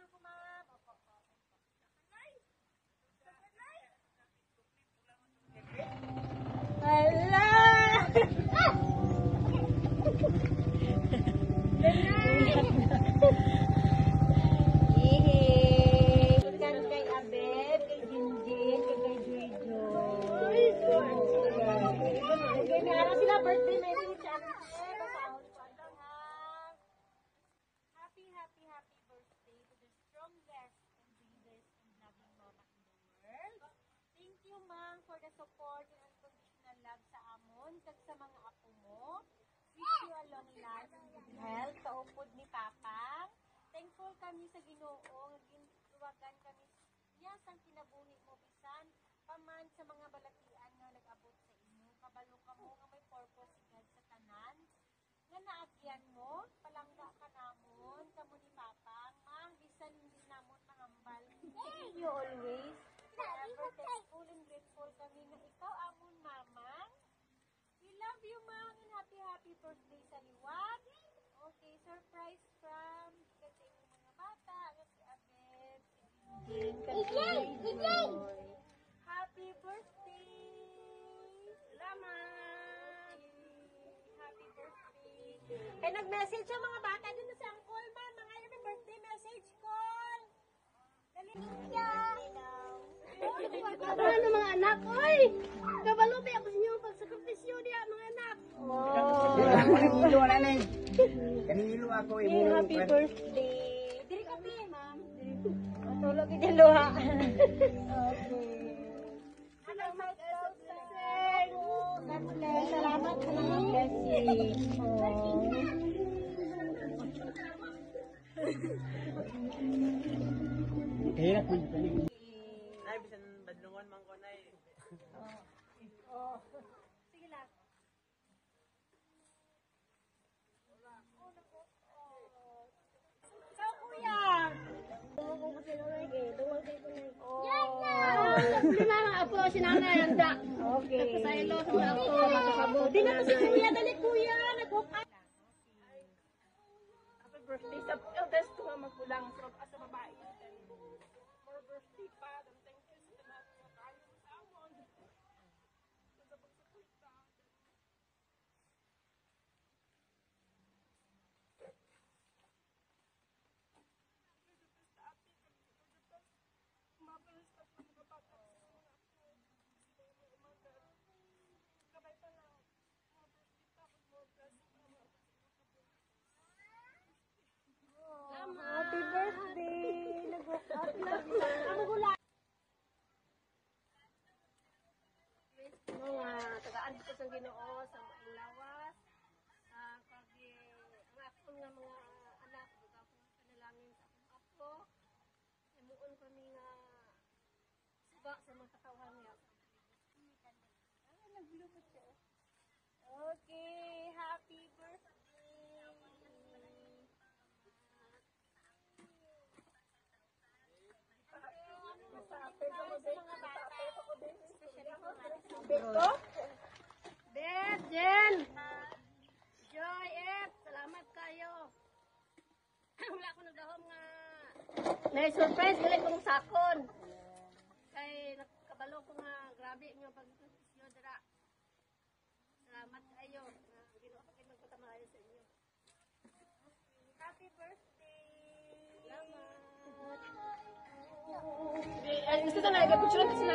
ko, ma'am. Opo, opo. Hala! Ikan kay Abed, kay Jinjin, kay Joy. Ganyan sila birthday message sa akin. Basahon ko ang ha. Happy birthday to the strongest and bravest and loving mama in the world. Thank you, Mang, for the support and unconditional love sa amon kag sa mga apo mo. Wish you a long life and good health sa upod ni Papa. Thankful kami sa Ginoo, gintuwagan kami yes ang kinabuhi mo bisan paman sa mga balatian nga nag-abot sa inyo. Kabalo ka mo nga may purpose God sa tanan. Nga naagyan mo, palangga ka namon, kamo ni Papa, Mang, bisan hindi namon mangambal. Thank you always. Forever thankful and grateful kami nga ikaw amon, Mama. We love you, Mang, and happy birthday sa liwat. Okay, surprise from kasi yung mga bata, si Abed, si Joy. Happy birthday! Salamat! Happy birthday! Kaya nag-message yung mga bata din sa Uncle, Ma'am. Mga happy birthday message call! Dali! Ano mga anak? Oy! Kabaluti ako sa inyo pagsakripisyo niya mga anak. Kanilo ako Happy birthday! Diri ka, Pi, Ma'am. Tulog ka luha. Okay. Salamat sa blessing. God bless. Salamat sa mga blessing. Hirap man. Ay, bisan badlungon man ko na eh. Sige lang. Ikaw, kuya. Lima mga apo si nanay handa. Okay. Kasaylo sa mga apo makakabot. Di na to si kuya. Dali, kuya. Nag-hook up. Happy birthday sa eldest ko nga magkulang sa babae. More birthday pa. Thank you sa lahat ng kayo sa amon. Sa pagsuporta. Happy birthday. Nag-hook up lang. Ang gula. Mga tagaan ko sa Ginoo sa mailawas. Kagi ang akong nga mga anak ug akong panalangin sa akong apo. Imuon kami nga suba sa mga katawhan niya. Naglumot siya. Okay. Happy birthday. Bet, Jen! Joy, Ed! Salamat kayo! Wala ko nagdahom nga na-surprise galing kong sakon. Kay nakabalo ko nga grabe nga pag-isyo dira. Salamat kayo. Ginoo pa kayo magpatamalayo sa inyo. Happy birthday. Salamat! Ay, gusto na, nag-picture na sila.